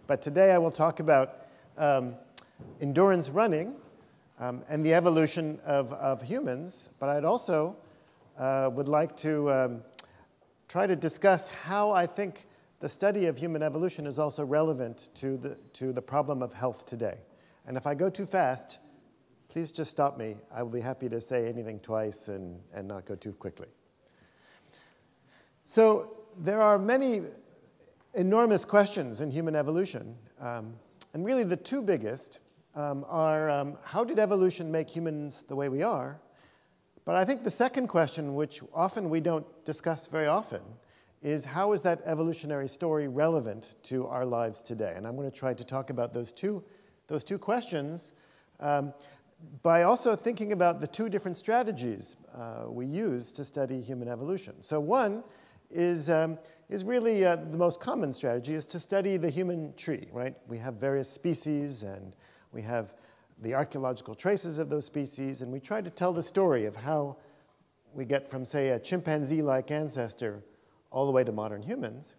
But today I will talk about endurance running and the evolution of humans. But I'd also would like to try to discuss how I think the study of human evolution is also relevant to the problem of health today. And if I go too fast, please just stop me. I will be happy to say anything twice and not go too quickly. So there are many enormous questions in human evolution. And really the two biggest are how did evolution make humans the way we are? But I think the second question, which often we don't discuss very often, is how is that evolutionary story relevant to our lives today? And I'm going to try to talk about those two questions by also thinking about the two different strategies we use to study human evolution. So one is really the most common strategy, is to study the human tree, right? We have various species, and we have the archaeological traces of those species, and we try to tell the story of how we get from, say, a chimpanzee-like ancestor all the way to modern humans.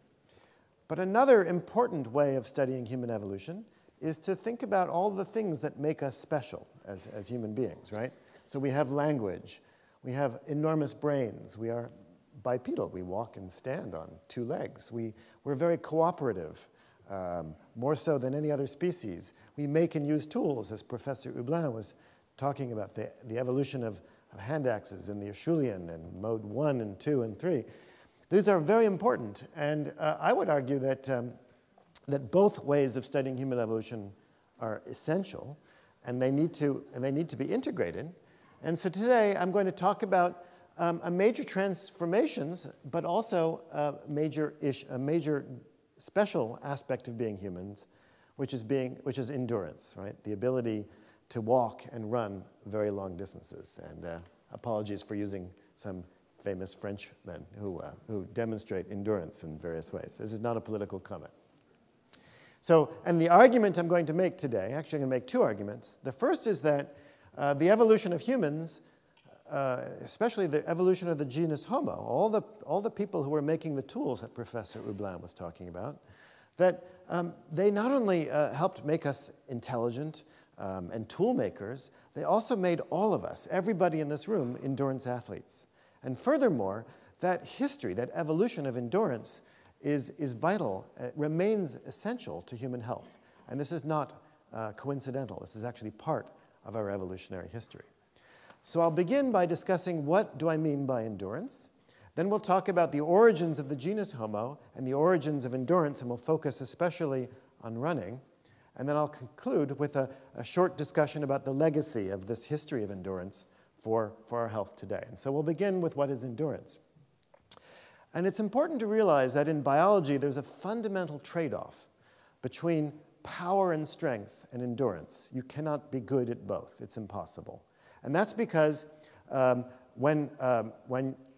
But another important way of studying human evolution is to think about all the things that make us special as human beings, right? So we have language, we have enormous brains, we are bipedal, we walk and stand on two legs, we're very cooperative, more so than any other species. We make and use tools, as Professor Hublin was talking about, the evolution of hand axes in the Acheulean and mode 1 and 2 and 3. These are very important, and I would argue that both ways of studying human evolution are essential, and they need to be integrated. And so today I'm going to talk about major transformations, but also a major special aspect of being humans, which is endurance, right? The ability to walk and run very long distances. And apologies for using some famous Frenchmen who demonstrate endurance in various ways. This is not a political comment. So, and the argument I'm going to make today, actually I'm going to make two arguments. The first is that the evolution of humans, especially the evolution of the genus Homo, all the people who were making the tools that Professor Hublin was talking about, that they not only helped make us intelligent and tool makers, they also made all of us, everybody in this room, endurance athletes. And furthermore, that history, that evolution of endurance is vital, it remains essential to human health. And this is not coincidental, this is actually part of our evolutionary history. So I'll begin by discussing what do I mean by endurance. Then we'll talk about the origins of the genus Homo and the origins of endurance, and we'll focus especially on running. And then I'll conclude with a short discussion about the legacy of this history of endurance for our health today. And so we'll begin with what is endurance. And it's important to realize that in biology there's a fundamental trade-off between power and strength and endurance. You cannot be good at both. It's impossible. And that's because when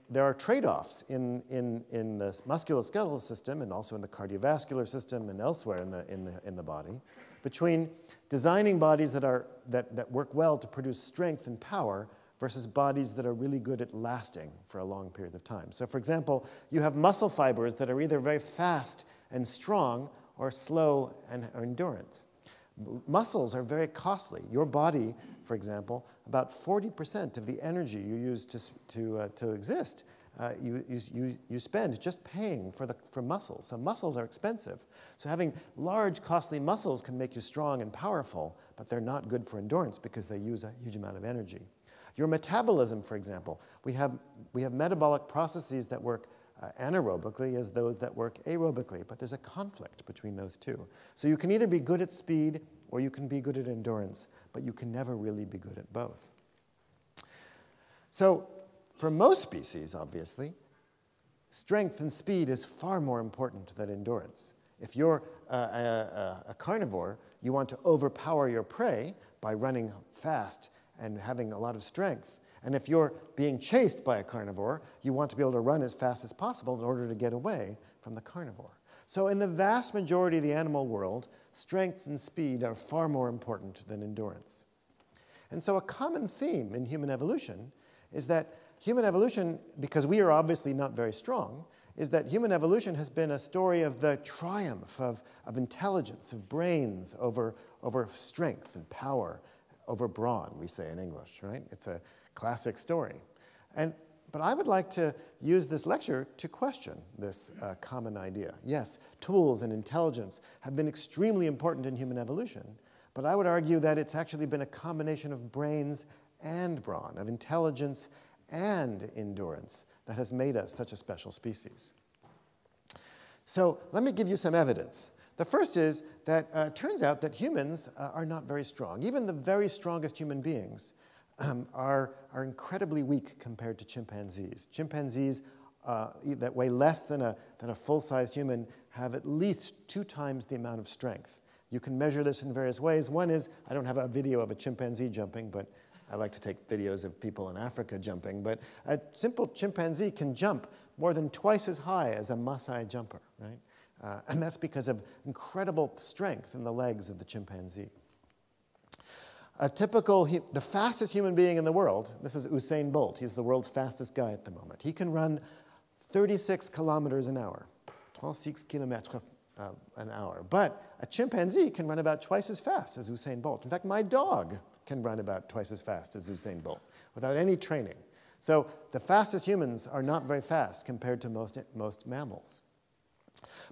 there are trade-offs in the musculoskeletal system and also in the cardiovascular system and elsewhere in the body, between designing bodies that work well to produce strength and power versus bodies that are really good at lasting for a long period of time. So for example, you have muscle fibers that are either very fast and strong or slow and are endurant. Muscles are very costly. Your body, for example, about 40% of the energy you use to exist, you spend just paying for muscles. So muscles are expensive. So having large, costly muscles can make you strong and powerful, but they're not good for endurance because they use a huge amount of energy. Your metabolism, for example, we have metabolic processes that work anaerobically as those that work aerobically, but there's a conflict between those two. So you can either be good at speed or you can be good at endurance, but you can never really be good at both. So for most species, obviously, strength and speed is far more important than endurance. If you're a carnivore, you want to overpower your prey by running fast and having a lot of strength. And if you're being chased by a carnivore, you want to be able to run as fast as possible in order to get away from the carnivore. So in the vast majority of the animal world, strength and speed are far more important than endurance. And so a common theme in human evolution is that human evolution, because we are obviously not very strong, is that human evolution has been a story of the triumph of intelligence, of brains over strength and power, over brawn, we say in English, right? It's a classic story. But I would like to use this lecture to question this common idea. Yes, tools and intelligence have been extremely important in human evolution, but I would argue that it's actually been a combination of brains and brawn, of intelligence and endurance, that has made us such a special species. So let me give you some evidence. The first is that it turns out that humans are not very strong. Even the very strongest human beings are incredibly weak compared to chimpanzees. Chimpanzees that weigh less than a full-sized human have at least 2 times the amount of strength. You can measure this in various ways. One is, I don't have a video of a chimpanzee jumping, but I like to take videos of people in Africa jumping. But a simple chimpanzee can jump more than twice as high as a Maasai jumper, right? And that's because of incredible strength in the legs of the chimpanzee. The fastest human being in the world, this is Usain Bolt. He's the world's fastest guy at the moment. He can run 36 kilometers an hour, 36 kilomètres an hour. But a chimpanzee can run about twice as fast as Usain Bolt. In fact, my dog can run about twice as fast as Usain Bolt without any training. So the fastest humans are not very fast compared to most mammals.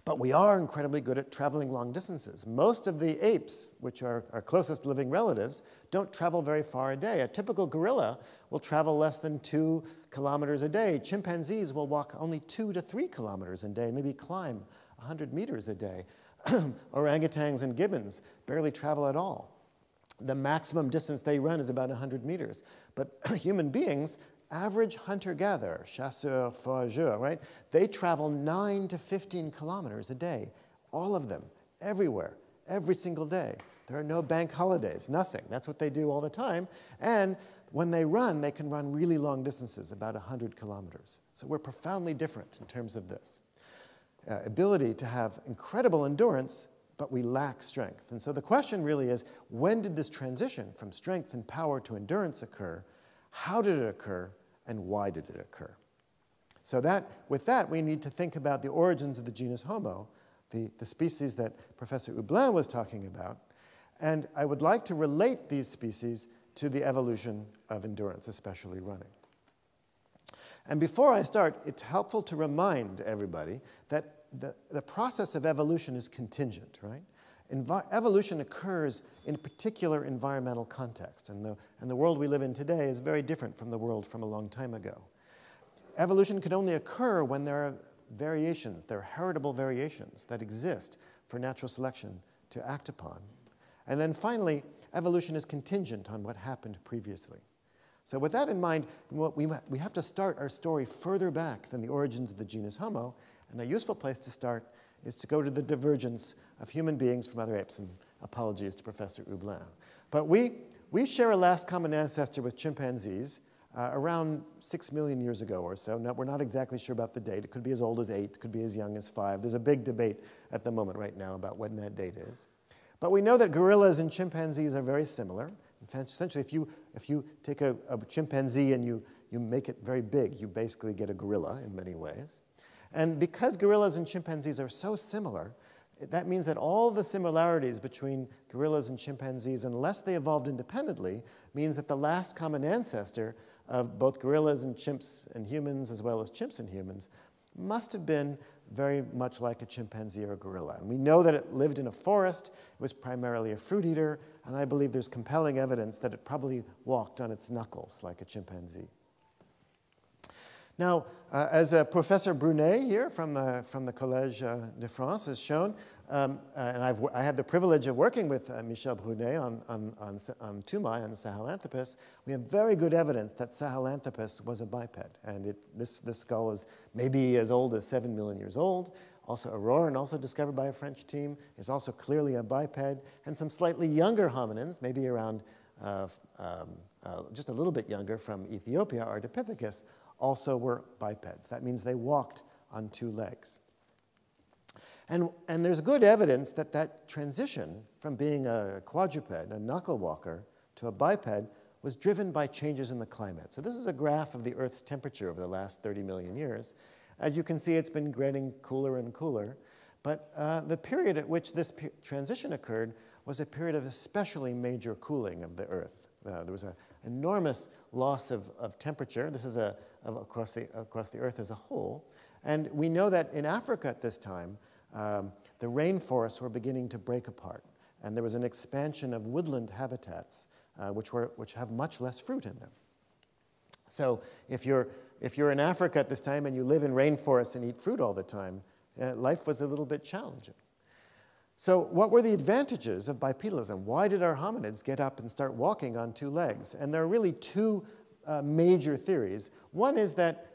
But we are incredibly good at traveling long distances. Most of the apes, which are our closest living relatives, don't travel very far a day. A typical gorilla will travel less than 2 kilometers a day. Chimpanzees will walk only 2 to 3 kilometers a day, maybe climb 100 meters a day. Orangutans and gibbons barely travel at all. The maximum distance they run is about 100 meters. But human beings, average hunter-gatherer, chasseur, forageur, right? They travel 9 to 15 kilometers a day. All of them, everywhere, every single day. There are no bank holidays, nothing. That's what they do all the time. And when they run, they can run really long distances, about 100 kilometers. So we're profoundly different in terms of this. Ability to have incredible endurance, but we lack strength. And so the question really is, when did this transition from strength and power to endurance occur? How did it occur? And why did it occur? So with that, we need to think about the origins of the genus Homo, the species that Professor Hublin was talking about. And I would like to relate these species to the evolution of endurance, especially running. And before I start, it's helpful to remind everybody that the process of evolution is contingent, right? Evolution occurs in a particular environmental context, and the world we live in today is very different from the world from a long time ago. Evolution can only occur when there are variations, there are heritable variations that exist for natural selection to act upon. And then finally, evolution is contingent on what happened previously. So with that in mind, we have to start our story further back than the origins of the genus Homo, and a useful place to start is to go to the divergence of human beings from other apes, and apologies to Professor Hublin. But we share a last common ancestor with chimpanzees around 6 million years ago or so. Now, we're not exactly sure about the date. It could be as old as 8, it could be as young as 5. There's a big debate at the moment right now about when that date is. But we know that gorillas and chimpanzees are very similar. In fact, essentially, if you take a chimpanzee and you make it very big, you basically get a gorilla in many ways. And because gorillas and chimpanzees are so similar, that means that all the similarities between gorillas and chimpanzees, unless they evolved independently, means that the last common ancestor of both gorillas and chimps and humans, as well as chimps and humans, must have been very much like a chimpanzee or a gorilla. And we know that it lived in a forest, it was primarily a fruit eater, and I believe there's compelling evidence that it probably walked on its knuckles like a chimpanzee. Now, as Professor Brunet here from the Collège de France has shown, and I had the privilege of working with Michel Brunet on Tumai, on Sahelanthropus, we have very good evidence that Sahelanthropus was a biped. And this skull is maybe as old as 7 million years old. Also, Auroran, also discovered by a French team, is also clearly a biped. And some slightly younger hominins, maybe around just a little bit younger from Ethiopia, Ardipithecus, also were bipeds. That means they walked on 2 legs. And there's good evidence that that transition from being a quadruped, a knuckle walker, to a biped was driven by changes in the climate. So this is a graph of the Earth's temperature over the last 30 million years. As you can see, it's been getting cooler and cooler. But the period at which this transition occurred was a period of especially major cooling of the Earth. There was an enormous loss of temperature. This is across the Earth as a whole. And we know that in Africa at this time, the rainforests were beginning to break apart. And there was an expansion of woodland habitats, which have much less fruit in them. So if you're in Africa at this time and you live in rainforests and eat fruit all the time, life was a little bit challenging. So what were the advantages of bipedalism? Why did our hominids get up and start walking on two legs? And there are really two major theories. One is that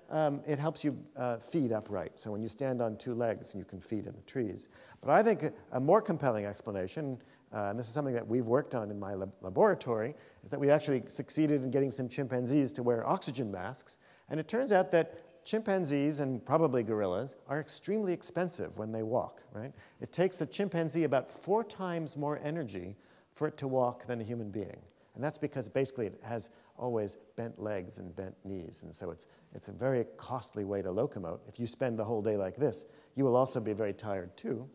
it helps you feed upright. So when you stand on two legs, you can feed in the trees. But I think a more compelling explanation, and this is something that we've worked on in my laboratory, is that we actually succeeded in getting some chimpanzees to wear oxygen masks. And it turns out that chimpanzees and probably gorillas are extremely expensive when they walk, right? It takes a chimpanzee about 4 times more energy for it to walk than a human being. And that's because basically it has always bent legs and bent knees. And so it's a very costly way to locomote. If you spend the whole day like this, you will also be very tired too.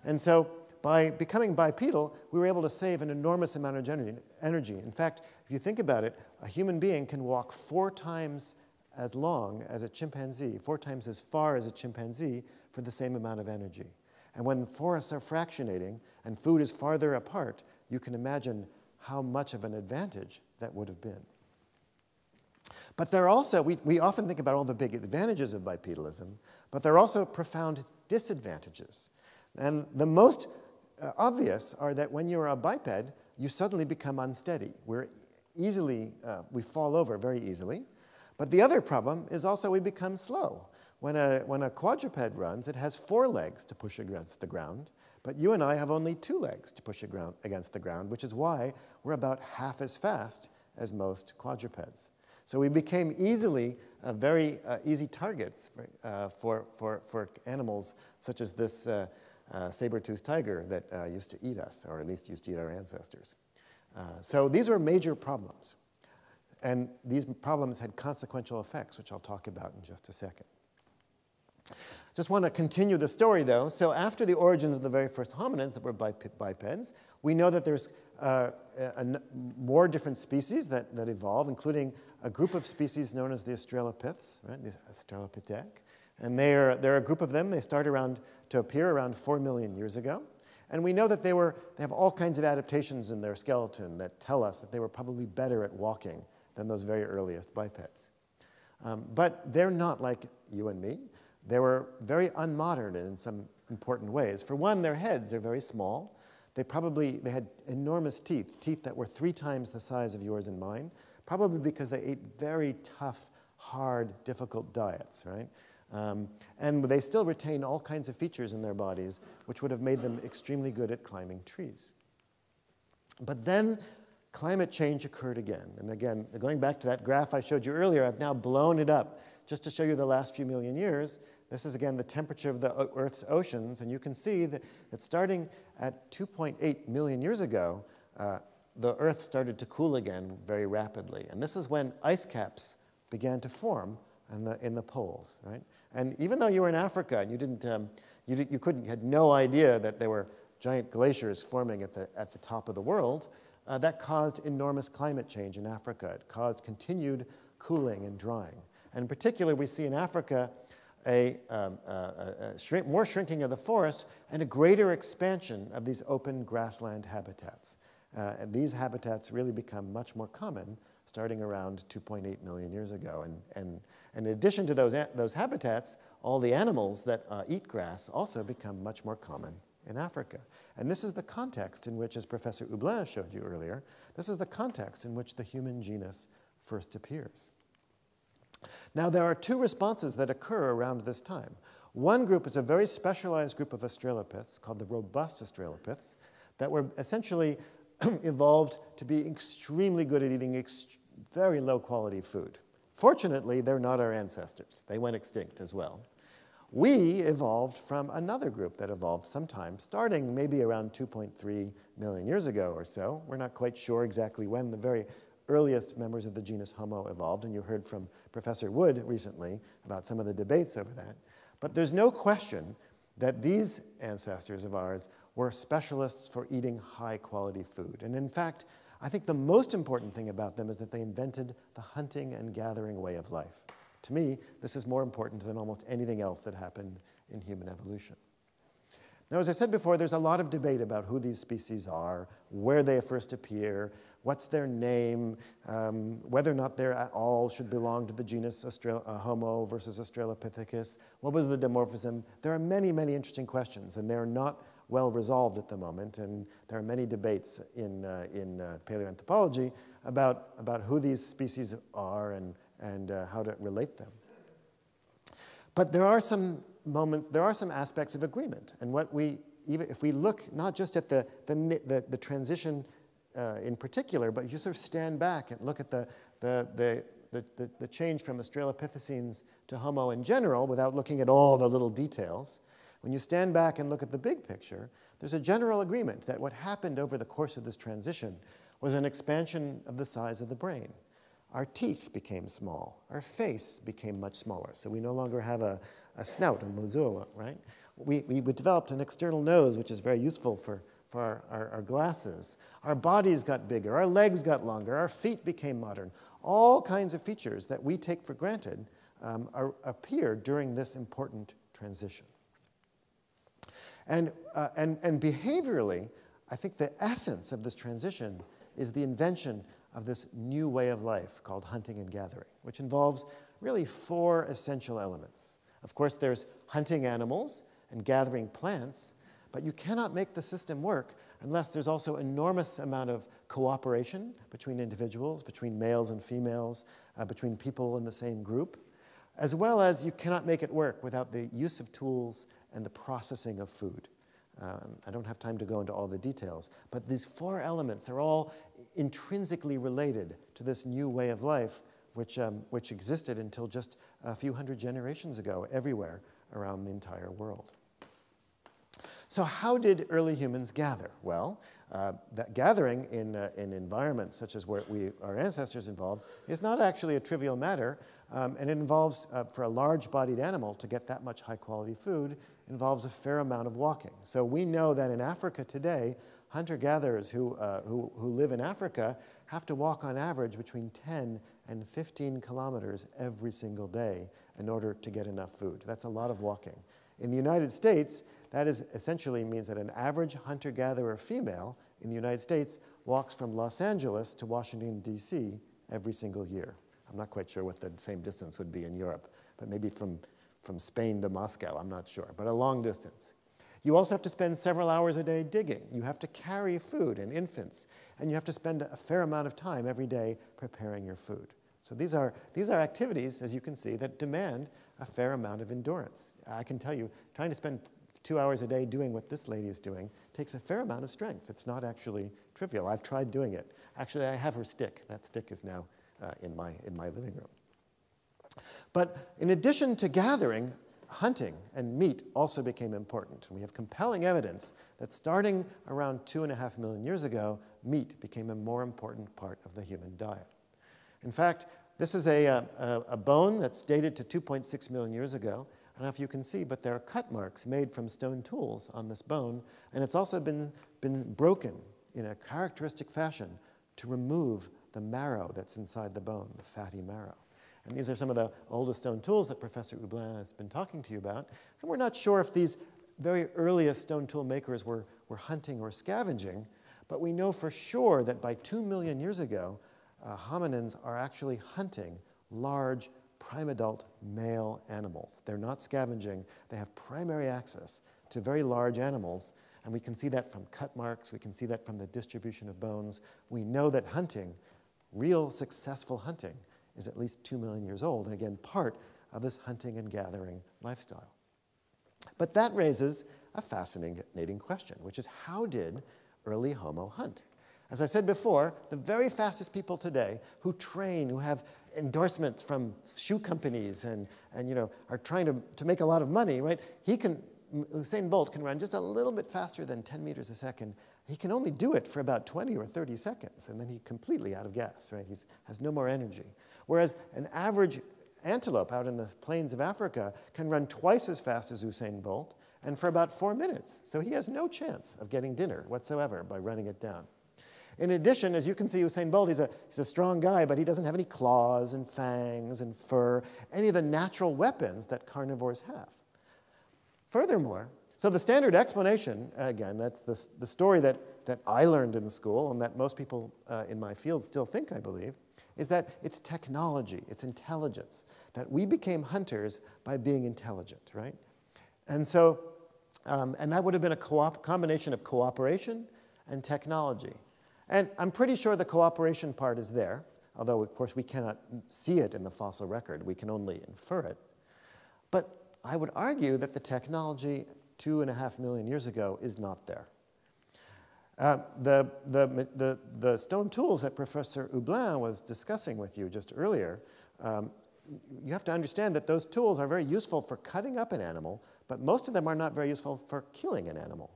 And so by becoming bipedal, we were able to save an enormous amount of energy. In fact, if you think about it, a human being can walk 4 times as long as a chimpanzee, 4 times as far as a chimpanzee for the same amount of energy. And when forests are fractionating and food is farther apart, you can imagine how much of an advantage that would have been. But there are also, we often think about all the big advantages of bipedalism, but there are also profound disadvantages. And the most obvious are that when you're a biped, you suddenly become unsteady. We fall over very easily. But the other problem is also we become slow. When a quadruped runs, it has 4 legs to push against the ground, but you and I have only 2 legs to push against the ground, which is why we're about half as fast as most quadrupeds. So we became very easy targets for animals such as this saber-toothed tiger that used to eat us, or at least used to eat our ancestors. So these were major problems. And these problems had consequential effects, which I'll talk about in just a second. Just want to continue the story, though. So after the origins of the very first hominids that were bipeds, we know that there's more different species that evolved, including a group of species known as the Australopiths, right? The Australopithec. And there are a group of them. They start to appear around 4 million years ago. And we know that they have all kinds of adaptations in their skeleton that tell us that they were probably better at walking than those very earliest bipeds. But they're not like you and me. They were very unmodern in some important ways. For one, their heads are very small. They had enormous teeth that were 3 times the size of yours and mine, probably because they ate very tough, hard, difficult diets, right? And they still retain all kinds of features in their bodies, which would have made them extremely good at climbing trees. But then climate change occurred again. And again, going back to that graph I showed you earlier, I've now blown it up just to show you the last few million years. This is, again, the temperature of the Earth's oceans. And you can see that starting at 2.8 million years ago, the Earth started to cool again very rapidly. And this is when ice caps began to form in the poles, right? And even though you were in Africa and you had no idea that there were giant glaciers forming at the top of the world, that caused enormous climate change in Africa. It caused continued cooling and drying. And in particular, we see in Africa more shrinking of the forest and a greater expansion of these open grassland habitats. And these habitats really become much more common starting around 2.8 million years ago. And in addition to those habitats, all the animals that eat grass also become much more common in Africa. And this is the context in which, as Professor Hublin showed you earlier, this is the context in which the human genus first appears. Now, there are 2 responses that occur around this time. One group is a very specialized group of Australopiths called the robust Australopiths that were essentially evolved to be extremely good at eating very low-quality food. Fortunately, they're not our ancestors. They went extinct as well. We evolved from another group that evolved sometime, starting maybe around 2.3 million years ago or so. We're not quite sure exactly when the very earliest members of the genus Homo evolved, and you heard from Professor Wood recently about some of the debates over that. But there's no question that these ancestors of ours were specialists for eating high-quality food. And in fact, I think the most important thing about them is that they invented the hunting and gathering way of life. To me, this is more important than almost anything else that happened in human evolution. Now, as I said before, there's a lot of debate about who these species are, where they first appear, what's their name, whether or not they all should belong to the genus Homo versus Australopithecus, what was the dimorphism. There are many, many interesting questions, and they're not well resolved at the moment, and there are many debates in paleoanthropology about who these species are and how to relate them. But there are some moments, there are some aspects of agreement, and even if we look not just at the transition in particular, but you sort of stand back and look at the change from Australopithecines to Homo in general, without looking at all the little details. When you stand back and look at the big picture, there's a general agreement that what happened over the course of this transition was an expansion of the size of the brain. Our teeth became small. Our face became much smaller. So we no longer have a snout, a mozoa, right? We developed an external nose, which is very useful for our glasses. Our bodies got bigger. Our legs got longer. Our feet became modern. All kinds of features that we take for granted appeared during this important transition. And behaviorally, I think the essence of this transition is the invention of this new way of life called hunting and gathering, which involves really 4 essential elements. Of course, there's hunting animals and gathering plants, but you cannot make the system work unless there's also enormous amount of cooperation between individuals, between males and females, between people in the same group, as well as you cannot make it work without the use of tools and the processing of food. I don't have time to go into all the details, but these 4 elements are all intrinsically related to this new way of life, which existed until just a few hundred generations ago everywhere around the entire world. So how did early humans gather? Well, that gathering in environments such as where our ancestors involved is not actually a trivial matter, and it involves, for a large-bodied animal to get that much high-quality food, involves a fair amount of walking. So we know that in Africa today, hunter-gatherers who live in Africa have to walk on average between 10 and 15 kilometers every single day in order to get enough food. That's a lot of walking. In the United States, that essentially means that an average hunter-gatherer female in the United States walks from Los Angeles to Washington, D.C. every single year. I'm not quite sure what the same distance would be in Europe, but maybe from Spain to Moscow, I'm not sure, but a long distance. You also have to spend several hours a day digging. You have to carry food and infants, and you have to spend a fair amount of time every day preparing your food. So these are activities, as you can see, that demand a fair amount of endurance. I can tell you, trying to spend 2 hours a day doing what this lady is doing takes a fair amount of strength. It's not actually trivial. I've tried doing it. Actually, I have her stick. That stick is now in my living room. But in addition to gathering, hunting and meat also became important. And we have compelling evidence that starting around 2.5 million years ago, meat became a more important part of the human diet. In fact, this is a bone that's dated to 2.6 million years ago. I don't know if you can see, but there are cut marks made from stone tools on this bone, and it's also been broken in a characteristic fashion to remove the marrow that's inside the bone, the fatty marrow. And these are some of the oldest stone tools that Professor Hublin has been talking to you about. And we're not sure if these very earliest stone tool makers were hunting or scavenging, but we know for sure that by 2 million years ago, hominins are actually hunting large prime-adult male animals. They're not scavenging. They have primary access to very large animals, and we can see that from cut marks. We can see that from the distribution of bones. We know that hunting, real successful hunting, is at least 2 million years old, and again, part of this hunting and gathering lifestyle. But that raises a fascinating question, which is how did early Homo hunt? As I said before, the very fastest people today who train, who have endorsements from shoe companies and are trying to make a lot of money, right? Usain Bolt can run just a little bit faster than 10 meters a second. He can only do it for about 20 or 30 seconds, and then he's completely out of gas, right? He has no more energy. Whereas an average antelope out in the plains of Africa can run twice as fast as Usain Bolt, and for about 4 minutes. So he has no chance of getting dinner whatsoever by running it down. In addition, as you can see, Usain Bolt, he's a strong guy, but he doesn't have any claws and fangs and fur, any of the natural weapons that carnivores have. Furthermore, so the standard explanation, again, that's the story that I learned in school and that most people in my field still think, I believe, is that it's technology, it's intelligence, that we became hunters by being intelligent, right? And so, and that would have been a combination of cooperation and technology. And I'm pretty sure the cooperation part is there, although, of course, we cannot see it in the fossil record. We can only infer it. But I would argue that the technology 2.5 million years ago is not there. The stone tools that Professor Hublin was discussing with you just earlier, you have to understand that those tools are very useful for cutting up an animal, but most of them are not very useful for killing an animal.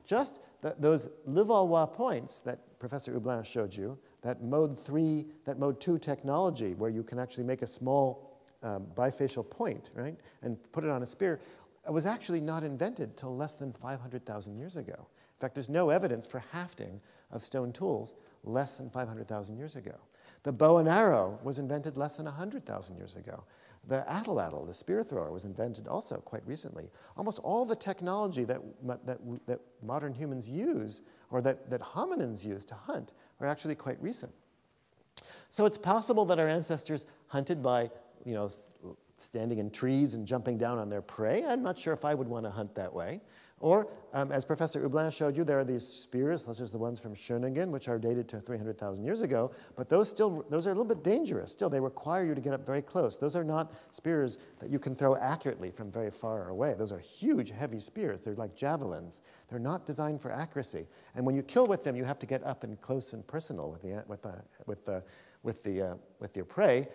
Just those Levallois points that Professor Hublin showed you, that mode 2 technology, where you can actually make a small bifacial point, right, and put it on a spear, was actually not invented till less than 500,000 years ago. In fact, there's no evidence for hafting of stone tools less than 500,000 years ago. The bow and arrow was invented less than 100,000 years ago. The atlatl, the spear thrower, was invented also quite recently. Almost all the technology that modern humans use, or that hominins use to hunt, are actually quite recent. So it's possible that our ancestors hunted by, standing in trees and jumping down on their prey. I'm not sure if I would want to hunt that way. Or, as Professor Hublin showed you, there are these spears, such as the ones from Schöningen, which are dated to 300,000 years ago, but those are a little bit dangerous. Still, they require you to get up very close. Those are not spears that you can throw accurately from very far away. Those are huge, heavy spears. They're like javelins. They're not designed for accuracy. And when you kill with them, you have to get up and close and personal with your prey.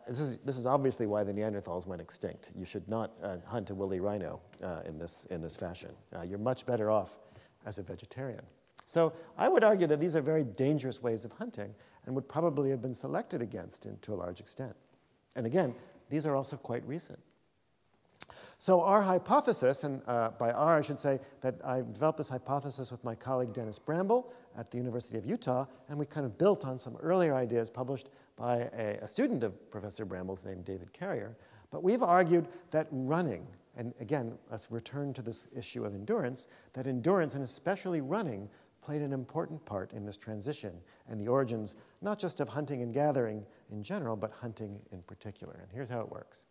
This is obviously why the Neanderthals went extinct. You should not hunt a woolly rhino in this fashion. You're much better off as a vegetarian. So I would argue that these are very dangerous ways of hunting and would probably have been selected against to a large extent. And again, these are also quite recent. So our hypothesis, and by our I should say that I developed this hypothesis with my colleague Dennis Bramble at the University of Utah, and we kind of built on some earlier ideas published by a student of Professor Bramble's named David Carrier. But we've argued that running, and again, let's return to this issue of endurance, that endurance, and especially running, played an important part in this transition and the origins, not just of hunting and gathering in general, but hunting in particular. And here's how it works.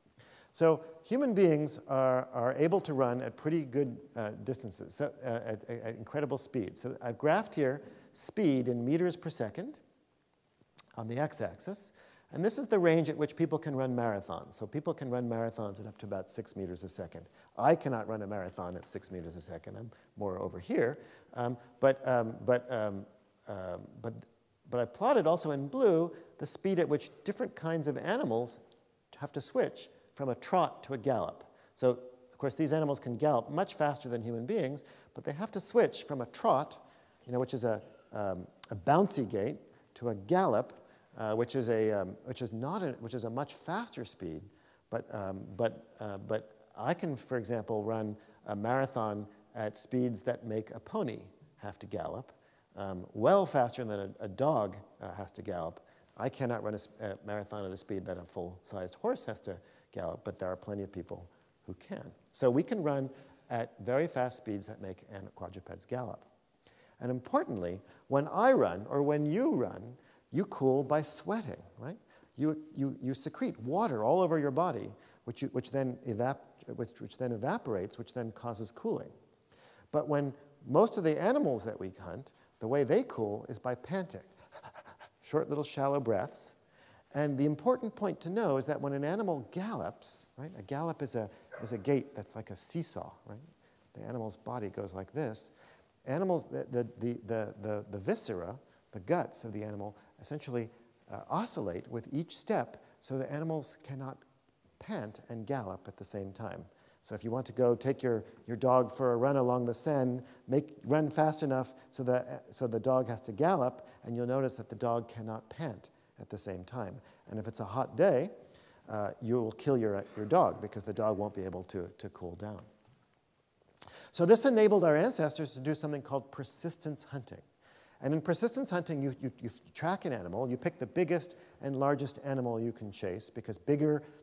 So human beings are able to run at pretty good distances, so, at incredible speed. So I've graphed here speed in meters per second on the x-axis, and this is the range at which people can run marathons. So people can run marathons at up to about 6 meters a second. I cannot run a marathon at 6 meters a second. I'm more over here. But I plotted also in blue the speed at which different kinds of animals have to switch from a trot to a gallop. So, of course, these animals can gallop much faster than human beings, but they have to switch from a trot, which is a bouncy gait, to a gallop, which is a much faster speed. But I can, for example, run a marathon at speeds that make a pony have to gallop, well faster than a dog has to gallop. I cannot run a marathon at a speed that a full-sized horse has to gallop, but there are plenty of people who can. So we can run at very fast speeds that make quadrupeds gallop. And importantly, when I run, or when you run, you cool by sweating, right? You secrete water all over your body, which then evaporates, which then causes cooling. But when most of the animals that we hunt, the way they cool is by panting, short little shallow breaths. And the important point to know is that when an animal gallops, right? A gallop is a gait that's like a seesaw, right? The animal's body goes like this. Animals, the viscera, the guts of the animal, essentially oscillate with each step so the animals cannot pant and gallop at the same time. So if you want to go take your dog for a run along the Seine, run fast enough so the dog has to gallop, and you'll notice that the dog cannot pant at the same time. And if it's a hot day, you will kill your dog because the dog won't be able to cool down. So this enabled our ancestors to do something called persistence hunting. And in persistence hunting, you track an animal, you pick the biggest and largest animal you can chase, because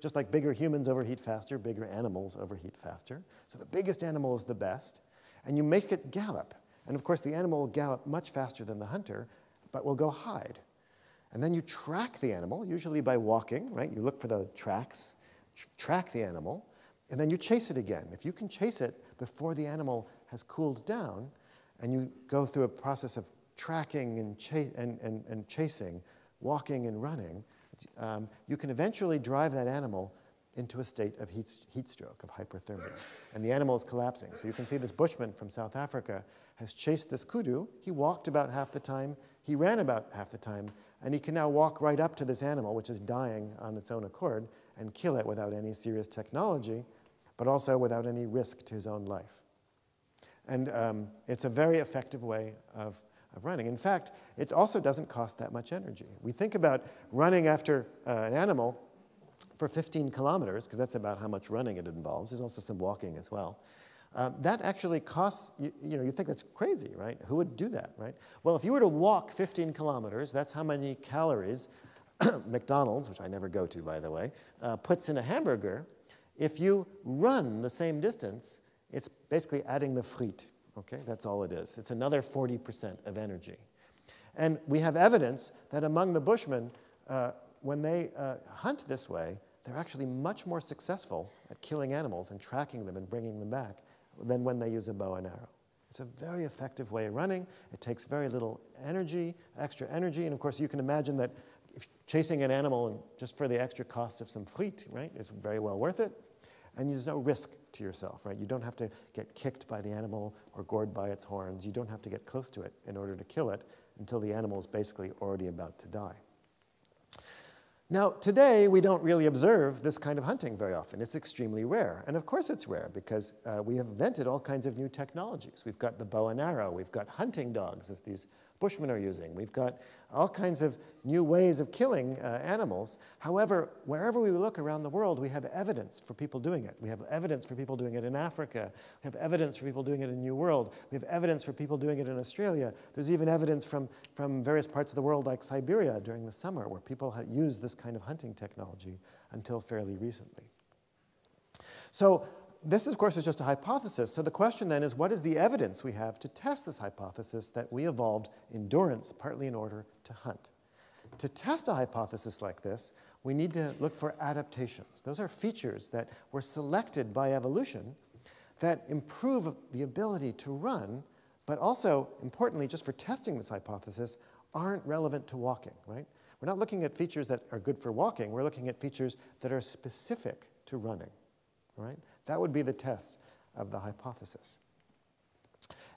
just like bigger humans overheat faster, bigger animals overheat faster. So the biggest animal is the best, and you make it gallop. And of course, the animal will gallop much faster than the hunter, but will go hide. And then you track the animal, usually by walking, right? You look for the tracks, track the animal, and then you chase it again. If you can chase it before the animal has cooled down, and you go through a process of tracking and chasing, walking and running, you can eventually drive that animal into a state of heat stroke, of hyperthermia. And the animal is collapsing. So you can see this bushman from South Africa has chased this kudu. He walked about half the time. He ran about half the time. And he can now walk right up to this animal, which is dying on its own accord, and kill it without any serious technology, but also without any risk to his own life. And it's a very effective way of running. In fact, it also doesn't cost that much energy. We think about running after an animal for 15 kilometers, because that's about how much running it involves. There's also some walking as well. That actually costs, you think that's crazy, right? Who would do that, right? Well, if you were to walk 15 kilometers, that's how many calories McDonald's, which I never go to, by the way, puts in a hamburger. If you run the same distance, it's basically adding the frite. Okay, that's all it is. It's another 40% of energy. And we have evidence that among the Bushmen, when they hunt this way, they're actually much more successful at killing animals and tracking them and bringing them back than when they use a bow and arrow. It's a very effective way of running. It takes very little energy, extra energy. And of course, you can imagine that if chasing an animal and just for the extra cost of some frite, right, is very well worth it. And there's no risk to yourself, right? You don't have to get kicked by the animal or gored by its horns. You don't have to get close to it in order to kill it until the animal is basically already about to die. Now, today, we don't really observe this kind of hunting very often. It's extremely rare. And of course it's rare because we have invented all kinds of new technologies. We've got the bow and arrow. We've got hunting dogs, as these Bushmen are using. We've got all kinds of new ways of killing animals. However, wherever we look around the world, we have evidence for people doing it. We have evidence for people doing it in Africa. We have evidence for people doing it in the New World. We have evidence for people doing it in Australia. There's even evidence from various parts of the world, like Siberia during the summer, where people have used this kind of hunting technology until fairly recently. So this, of course, is just a hypothesis. So the question then is, what is the evidence we have to test this hypothesis that we evolved endurance partly in order to hunt? To test a hypothesis like this, we need to look for adaptations. Those are features that were selected by evolution that improve the ability to run, but also, importantly, just for testing this hypothesis, aren't relevant to walking, right? We're not looking at features that are good for walking. We're looking at features that are specific to running, right? That would be the test of the hypothesis.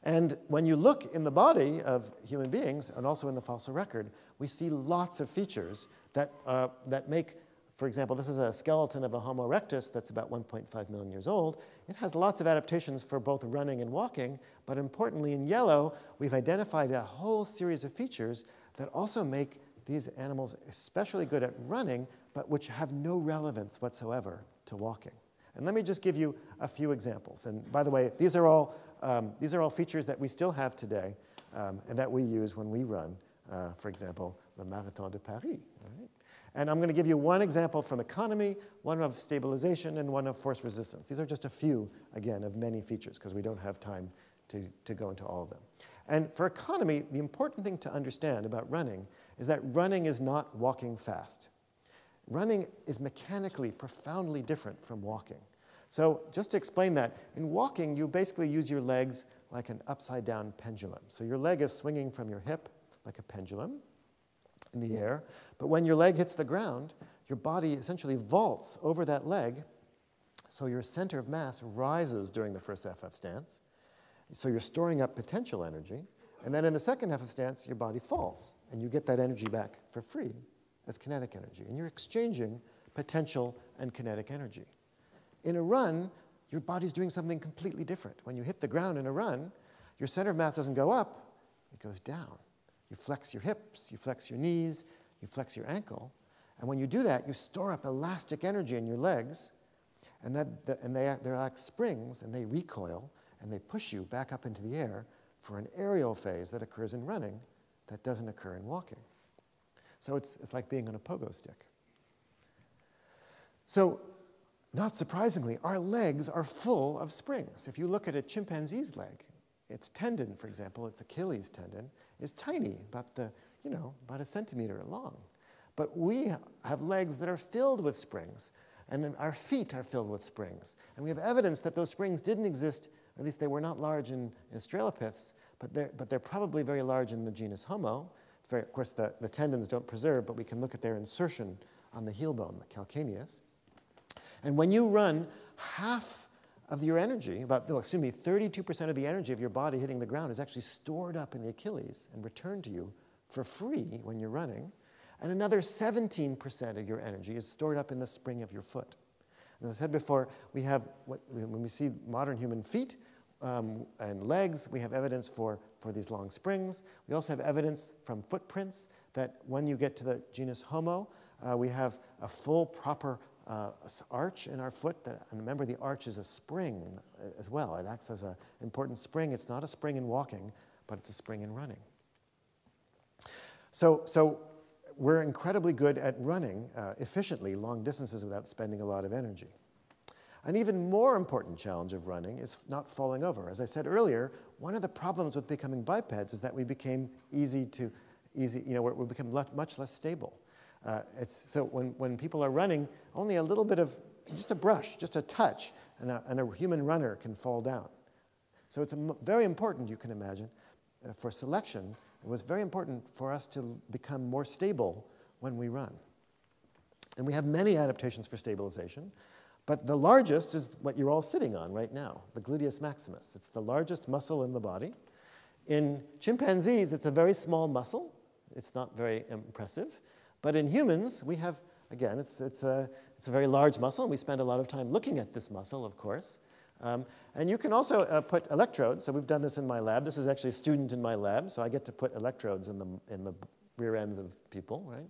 And when you look in the body of human beings, and also in the fossil record, we see lots of features that make, for example, this is a skeleton of a Homo erectus that's about 1.5 million years old. It has lots of adaptations for both running and walking, but importantly, in yellow, we've identified a whole series of features that also make these animals especially good at running, but which have no relevance whatsoever to walking. And let me just give you a few examples. And by the way, these are all features that we still have today and that we use when we run, for example, the Marathon de Paris. Right? And I'm going to give you one example from economy, one of stabilization, and one of force resistance. These are just a few, again, of many features, because we don't have time to go into all of them. And for economy, the important thing to understand about running is that running is not walking fast. Running is mechanically profoundly different from walking. So just to explain that, in walking, you basically use your legs like an upside-down pendulum. So your leg is swinging from your hip like a pendulum in the air. But when your leg hits the ground, your body essentially vaults over that leg. So your center of mass rises during the first half of stance. So you're storing up potential energy. And then in the second half of stance, your body falls. And you get that energy back for free. That's kinetic energy. And you're exchanging potential and kinetic energy. In a run, your body's doing something completely different. When you hit the ground in a run, your center of mass doesn't go up, it goes down. You flex your hips, you flex your knees, you flex your ankle. And when you do that, you store up elastic energy in your legs, and they're like springs, and they recoil, and they push you back up into the air for an aerial phase that occurs in running that doesn't occur in walking. So it's like being on a pogo stick. So, not surprisingly, our legs are full of springs. If you look at a chimpanzee's leg, its tendon, for example, its Achilles tendon, is tiny, about a centimeter long. But we have legs that are filled with springs, and our feet are filled with springs. And we have evidence that those springs didn't exist, or at least they were not large in Australopiths, but they're probably very large in the genus Homo. Of course, the tendons don't preserve, but we can look at their insertion on the heel bone, the calcaneus. And when you run, half of your energy, 32% of the energy of your body hitting the ground is actually stored up in the Achilles and returned to you for free when you're running. And another 17% of your energy is stored up in the spring of your foot. And as I said before, when we see modern human feet and legs, we have evidence for these long springs. We also have evidence from footprints that when you get to the genus Homo, we have a full, proper arch in our foot. And remember, the arch is a spring as well. It acts as an important spring. It's not a spring in walking, but it's a spring in running. So we're incredibly good at running efficiently long distances without spending a lot of energy. An even more important challenge of running is not falling over. As I said earlier, one of the problems with becoming bipeds is that we became we become much less stable. So when people are running, only a little bit of, just a brush, just a touch, and a human runner can fall down. So it's very important, you can imagine, for selection. It was very important for us to become more stable when we run. And we have many adaptations for stabilization, but the largest is what you're all sitting on right now, the gluteus maximus. It's the largest muscle in the body. In chimpanzees, it's a very small muscle. It's not very impressive. But in humans, we have, again, it's a very large muscle, and we spend a lot of time looking at this muscle, of course. And you can also put electrodes. So we've done this in my lab. This is actually a student in my lab, so I get to put electrodes in the rear ends of people, right?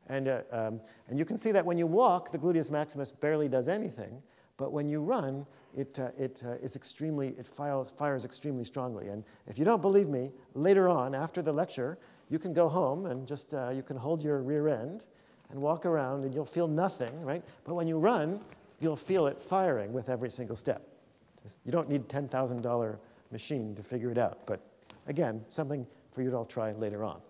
And you can see that when you walk, the gluteus maximus barely does anything, but when you run, it fires extremely strongly. And if you don't believe me, later on, after the lecture, you can go home and just, you can hold your rear end and walk around and you'll feel nothing, right? But when you run, you'll feel it firing with every single step. You don't need a $10,000 machine to figure it out. But again, something for you to all try later on.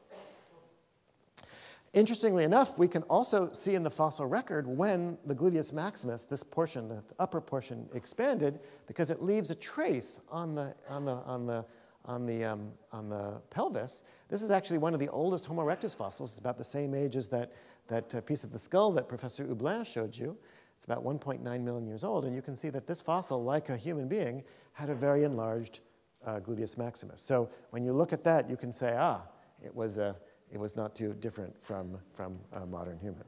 Interestingly enough, we can also see in the fossil record when the gluteus maximus, this portion, the upper portion, expanded, because it leaves a trace on the pelvis. This is actually one of the oldest Homo erectus fossils. It's about the same age as that piece of the skull that Professor Hublin showed you. It's about 1.9 million years old, and you can see that this fossil, like a human being, had a very enlarged gluteus maximus. So when you look at that, you can say, it was not too different from a modern human.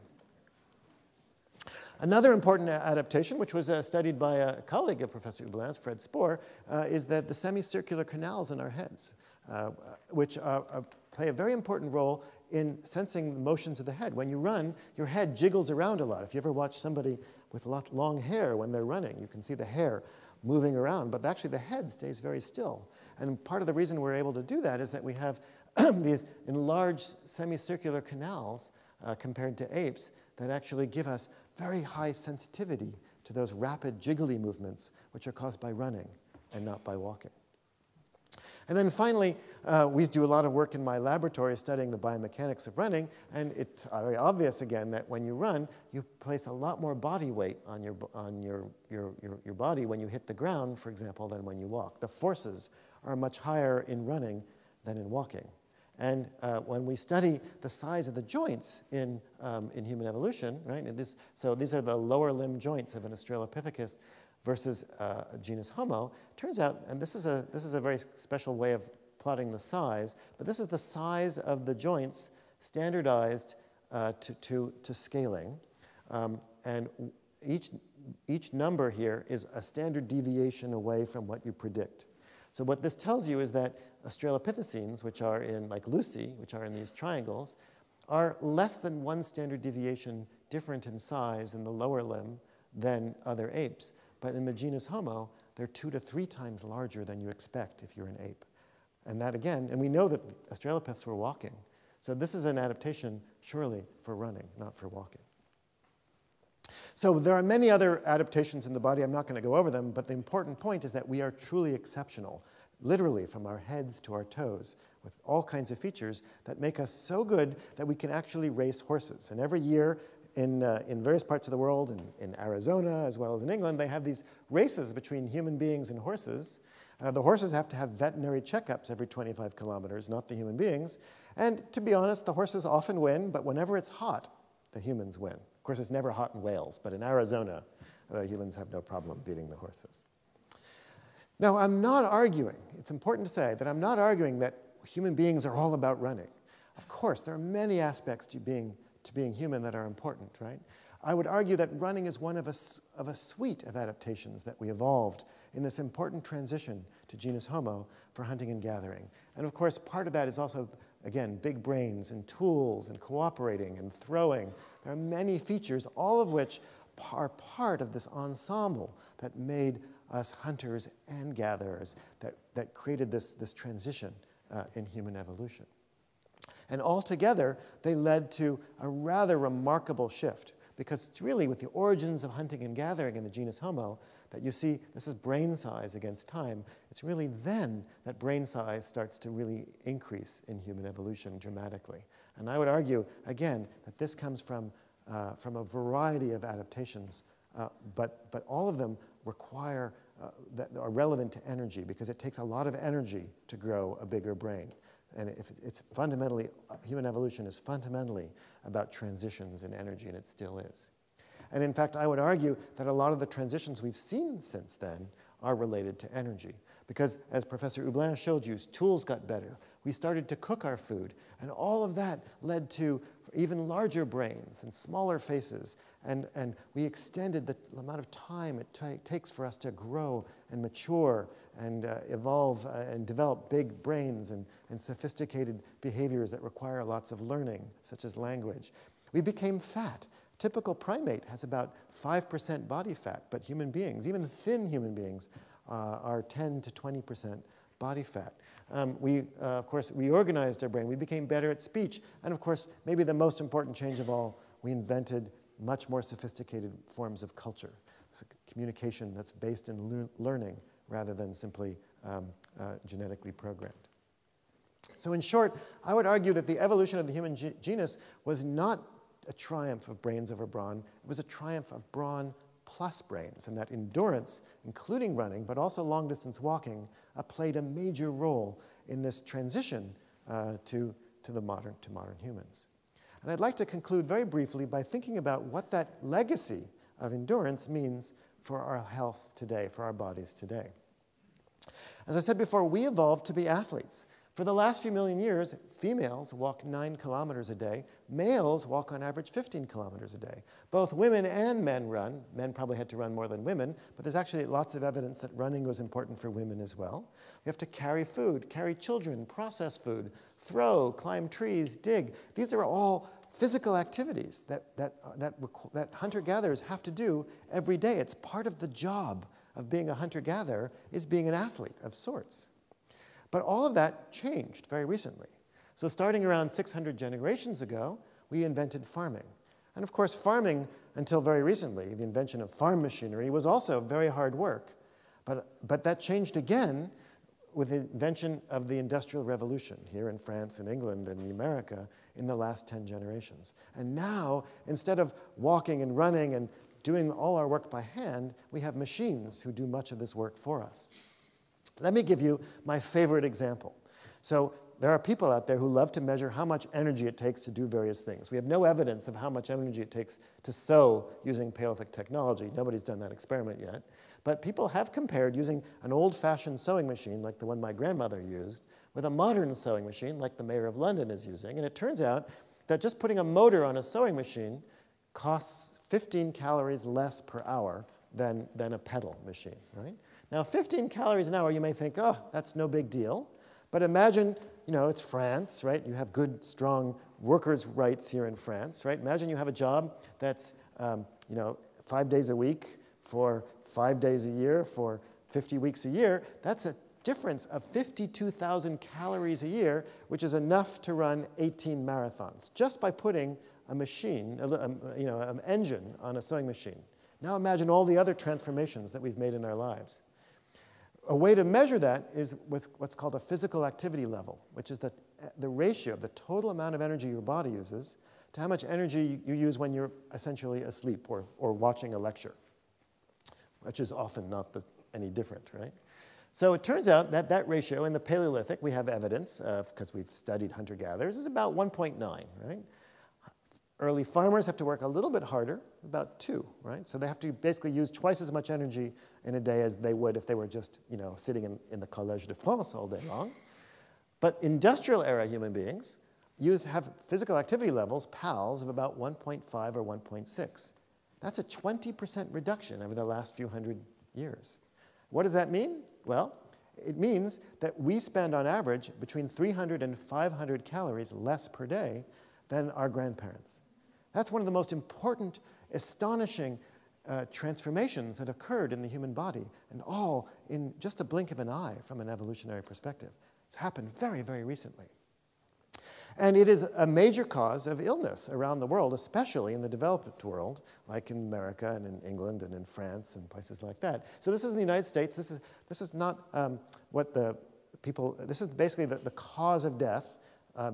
Another important adaptation, which was studied by a colleague of Professor Hublin's, Fred Spoor, is that the semicircular canals in our heads, which play a very important role in sensing the motions of the head. When you run, your head jiggles around a lot. If you ever watch somebody with long hair when they're running, you can see the hair moving around, but actually the head stays very still. And part of the reason we're able to do that is that we have these enlarged semicircular canals compared to apes that actually give us very high sensitivity to those rapid jiggly movements which are caused by running and not by walking. And then finally, we do a lot of work in my laboratory studying the biomechanics of running, and it's very obvious again that when you run, you place a lot more body weight on your body when you hit the ground, for example, than when you walk. The forces are much higher in running than in walking. And when we study the size of the joints in human evolution, right? So these are the lower limb joints of an Australopithecus versus genus Homo. Turns out, and this is a very special way of plotting the size, but this is the size of the joints standardized to scaling. And each number here is a standard deviation away from what you predict. So what this tells you is that Australopithecines, which are in, like Lucy, which are in these triangles, are less than 1 standard deviation different in size in the lower limb than other apes. But in the genus Homo, they're 2 to 3 times larger than you expect if you're an ape. And that again, and we know that Australopiths were walking. So this is an adaptation surely for running, not for walking. So there are many other adaptations in the body. I'm not going to go over them, but the important point is that we are truly exceptional, literally from our heads to our toes, with all kinds of features that make us so good that we can actually race horses. And every year in various parts of the world, in Arizona as well as in England, they have these races between human beings and horses. The horses have to have veterinary checkups every 25 kilometers, not the human beings. And to be honest, the horses often win, but whenever it's hot, the humans win. Of course, it's never hot in Wales, but in Arizona, the humans have no problem beating the horses. Now, I'm not arguing, it's important to say that I'm not arguing that human beings are all about running. Of course, there are many aspects to being human that are important, right? I would argue that running is one of a suite of adaptations that we evolved in this important transition to genus Homo for hunting and gathering. And of course, part of that is also, again, big brains and tools and cooperating and throwing. There are many features, all of which are part of this ensemble that made us hunters and gatherers, that created this transition in human evolution. And altogether, they led to a rather remarkable shift, because it's really with the origins of hunting and gathering in the genus Homo that you see this is brain size against time. It's really then that brain size starts to really increase in human evolution dramatically. And I would argue, again, that this comes from a variety of adaptations, but all of them require, that are relevant to energy, because it takes a lot of energy to grow a bigger brain. And it's fundamentally, human evolution is fundamentally about transitions in energy, and it still is. And in fact, I would argue that a lot of the transitions we've seen since then are related to energy. Because as Professor Hublin showed you, tools got better. We started to cook our food. And all of that led to even larger brains and smaller faces. And we extended the amount of time it takes for us to grow and mature and evolve and develop big brains and sophisticated behaviors that require lots of learning, such as language. We became fat. Typical primate has about 5% body fat, but human beings, even thin human beings, are 10 to 20% body fat. We, of course, reorganized our brain. We became better at speech. And of course, maybe the most important change of all, we invented much more sophisticated forms of culture. So communication that's based in learning rather than simply genetically programmed. So in short, I would argue that the evolution of the human genus was not a triumph of brains over brawn. It was a triumph of brawn plus brains, and that endurance, including running, but also long-distance walking, played a major role in this transition to modern humans. And I'd like to conclude very briefly by thinking about what that legacy of endurance means for our health today, for our bodies today. As I said before, we evolved to be athletes. For the last few million years, females walk 9 kilometers a day. Males walk on average 15 kilometers a day. Both women and men run. Men probably had to run more than women, but there's actually lots of evidence that running was important for women as well. We have to carry food, carry children, process food, throw, climb trees, dig. These are all physical activities that hunter-gatherers have to do every day. It's part of the job of being a hunter-gatherer, is being an athlete of sorts. But all of that changed very recently. So starting around 600 generations ago, we invented farming. And of course, farming, until very recently, the invention of farm machinery, was also very hard work. But that changed again with the invention of the Industrial Revolution here in France and England and America in the last 10 generations. And now, instead of walking and running and doing all our work by hand, we have machines who do much of this work for us. Let me give you my favorite example. So there are people out there who love to measure how much energy it takes to do various things. We have no evidence of how much energy it takes to sew using Paleolithic technology. Nobody's done that experiment yet. But people have compared using an old-fashioned sewing machine like the one my grandmother used with a modern sewing machine like the mayor of London is using. And it turns out that just putting a motor on a sewing machine costs 15 calories less per hour than a pedal machine, right? Now, 15 calories an hour, you may think, oh, that's no big deal. But imagine, it's France, right? You have good, strong workers' rights here in France, right? Imagine you have a job that's, 5 days a week for 5 days a year for 50 weeks a year. That's a difference of 52,000 calories a year, which is enough to run 18 marathons, just by putting a machine, an engine on a sewing machine. Now imagine all the other transformations that we've made in our lives. A way to measure that is with what's called a physical activity level, which is the ratio of the total amount of energy your body uses to how much energy you use when you're essentially asleep or watching a lecture, which is often not any different, right? So it turns out that that ratio in the Paleolithic, we have evidence of, because we've studied hunter-gatherers, is about 1.9, right? Early farmers have to work a little bit harder, about 2, right? So they have to basically use twice as much energy in a day as they would if they were just, sitting in the Collège de France all day long. But industrial era human beings have physical activity levels, PALs, of about 1.5 or 1.6. That's a 20% reduction over the last few hundred years. What does that mean? Well, it means that we spend on average between 300 and 500 calories less per day than our grandparents. That's one of the most important, astonishing transformations that occurred in the human body, and all in just a blink of an eye from an evolutionary perspective. It's happened very, very recently. And it is a major cause of illness around the world, especially in the developed world, like in America and in England and in France and places like that. So this is in the United States. This is not this is basically the cause of death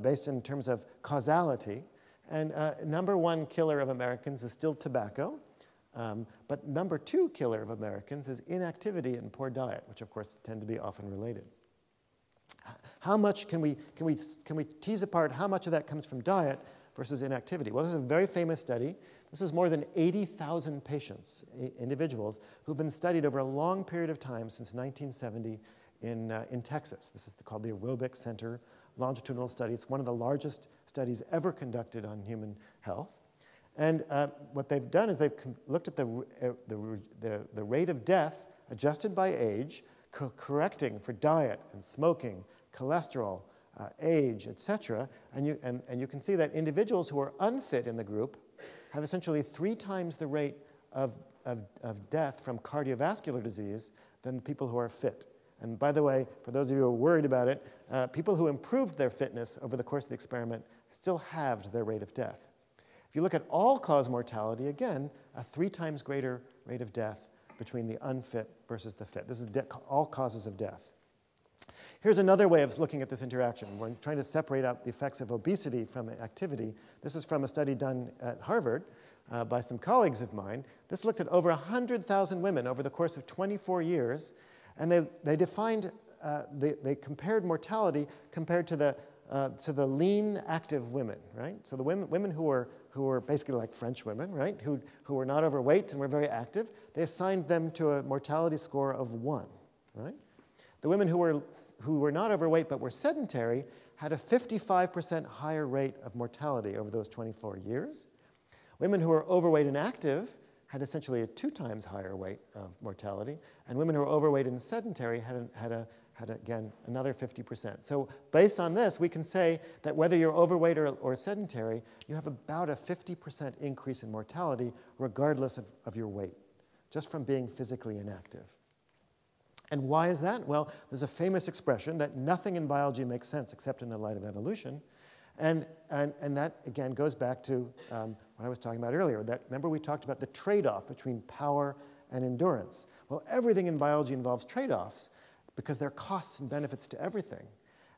based in terms of causality. And number 1 killer of Americans is still tobacco. But number 2 killer of Americans is inactivity and poor diet, which of course tend to be often related. How much can we tease apart how much of that comes from diet versus inactivity? Well, this is a very famous study. This is more than 80,000 patients, individuals, who've been studied over a long period of time since 1970 in Texas. This is called the Aerobic Center longitudinal study. It's one of the largest studies ever conducted on human health. And what they've done is they've looked at the rate of death adjusted by age, correcting for diet and smoking, cholesterol, age, etc. And you can see that individuals who are unfit in the group have essentially 3 times the rate of death from cardiovascular disease than the people who are fit. And by the way, for those of you who are worried about it, people who improved their fitness over the course of the experiment still halved their rate of death. If you look at all-cause mortality, again, a 3 times greater rate of death between the unfit versus the fit. This is all causes of death. Here's another way of looking at this interaction. We're trying to separate out the effects of obesity from activity. This is from a study done at Harvard by some colleagues of mine. This looked at over 100,000 women over the course of 24 years, and they defined, they compared mortality compared to the lean, active women, right? So the women who were basically like French women, right? Who were not overweight and were very active, they assigned them to a mortality score of 1, right? The women who were not overweight but were sedentary had a 55% higher rate of mortality over those 24 years. Women who were overweight and active had essentially a 2 times higher rate of mortality, and women who were overweight and sedentary had again, another 50%. So based on this, we can say that whether you're overweight or sedentary, you have about a 50% increase in mortality regardless of your weight, just from being physically inactive. And why is that? Well, there's a famous expression that nothing in biology makes sense except in the light of evolution. And that, again, goes back to what I was talking about earlier. Remember we talked about the trade-off between power and endurance. Well, everything in biology involves trade-offs because there are costs and benefits to everything.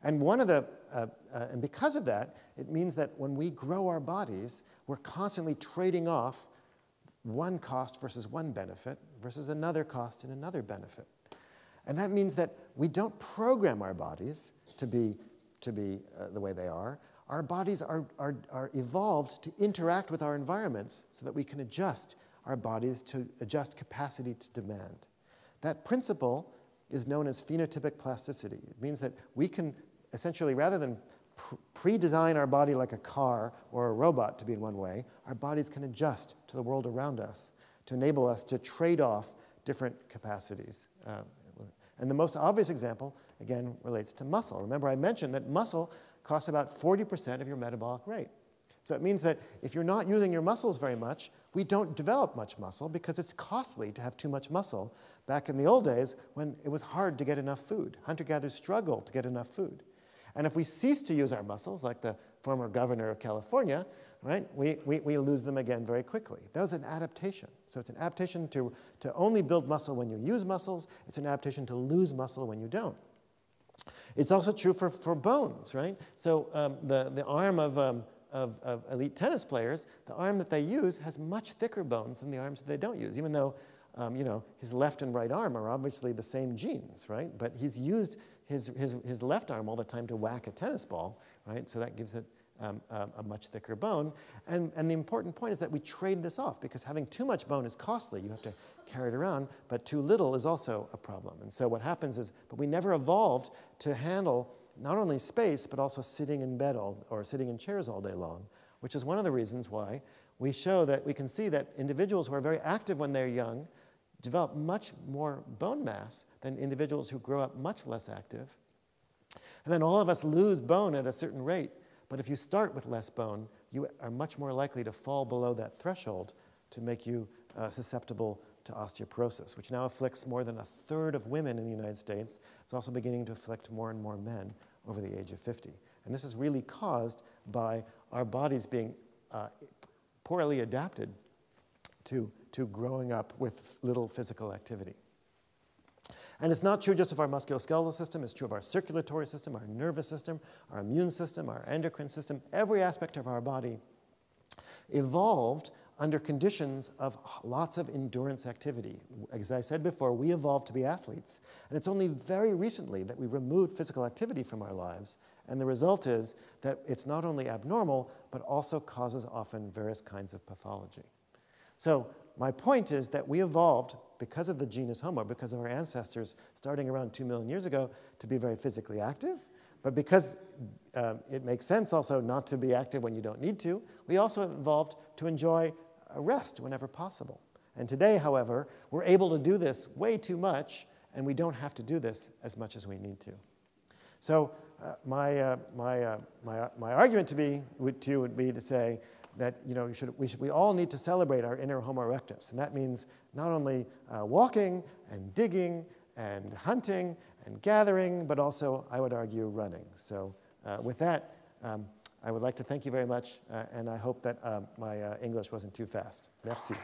And and because of that, it means that when we grow our bodies, we're constantly trading off one cost versus one benefit versus another cost and another benefit. And that means that we don't program our bodies to be the way they are. Our bodies are evolved to interact with our environments so that we can adjust our bodies to adjust capacity to demand. That principle is known as phenotypic plasticity. It means that we can essentially, rather than pre-design our body like a car or a robot to be in one way, our bodies can adjust to the world around us to enable us to trade off different capacities. And the most obvious example, again, relates to muscle. Remember, I mentioned that muscle costs about 40% of your metabolic rate. So it means that if you're not using your muscles very much, we don't develop much muscle because it's costly to have too much muscle back in the old days when it was hard to get enough food. Hunter-gatherers struggled to get enough food. And if we cease to use our muscles, like the former governor of California, right, we lose them again very quickly. That was an adaptation. So it's an adaptation to only build muscle when you use muscles. It's an adaptation to lose muscle when you don't. It's also true for bones, right? So the arm of elite tennis players, the arm that they use has much thicker bones than the arms that they don't use, even though you know, his left and right arm are obviously the same genes, right? But he's used his left arm all the time to whack a tennis ball, right? So that gives it a much thicker bone. And the important point is that we trade this off because having too much bone is costly. You have to carry it around, but too little is also a problem. And so what happens is, but we never evolved to handle not only space, but also sitting in bed or sitting in chairs all day long, which is one of the reasons why we show that we can see that individuals who are very active when they're young develop much more bone mass than individuals who grow up much less active. And then all of us lose bone at a certain rate, but if you start with less bone, you are much more likely to fall below that threshold to make you susceptible to osteoporosis, which now afflicts more than 1/3 of women in the United States. It's also beginning to afflict more and more men over the age of 50. And this is really caused by our bodies being poorly adapted to growing up with little physical activity. And it's not true just of our musculoskeletal system, it's true of our circulatory system, our nervous system, our immune system, our endocrine system. Every aspect of our body evolved under conditions of lots of endurance activity. As I said before, we evolved to be athletes. And it's only very recently that we removed physical activity from our lives. And the result is that it's not only abnormal, but also causes often various kinds of pathology. So my point is that we evolved because of the genus Homo, because of our ancestors starting around 2 million years ago to be very physically active. But because it makes sense also not to be active when you don't need to, we also evolved to enjoy rest whenever possible. And today, however, we're able to do this way too much, and we don't have to do this as much as we need to. So my argument would be to say that we all need to celebrate our inner Homo erectus, and that means not only walking and digging and hunting and gathering, but also, I would argue, running. So with that, I would like to thank you very much, and I hope that my English wasn't too fast. Merci.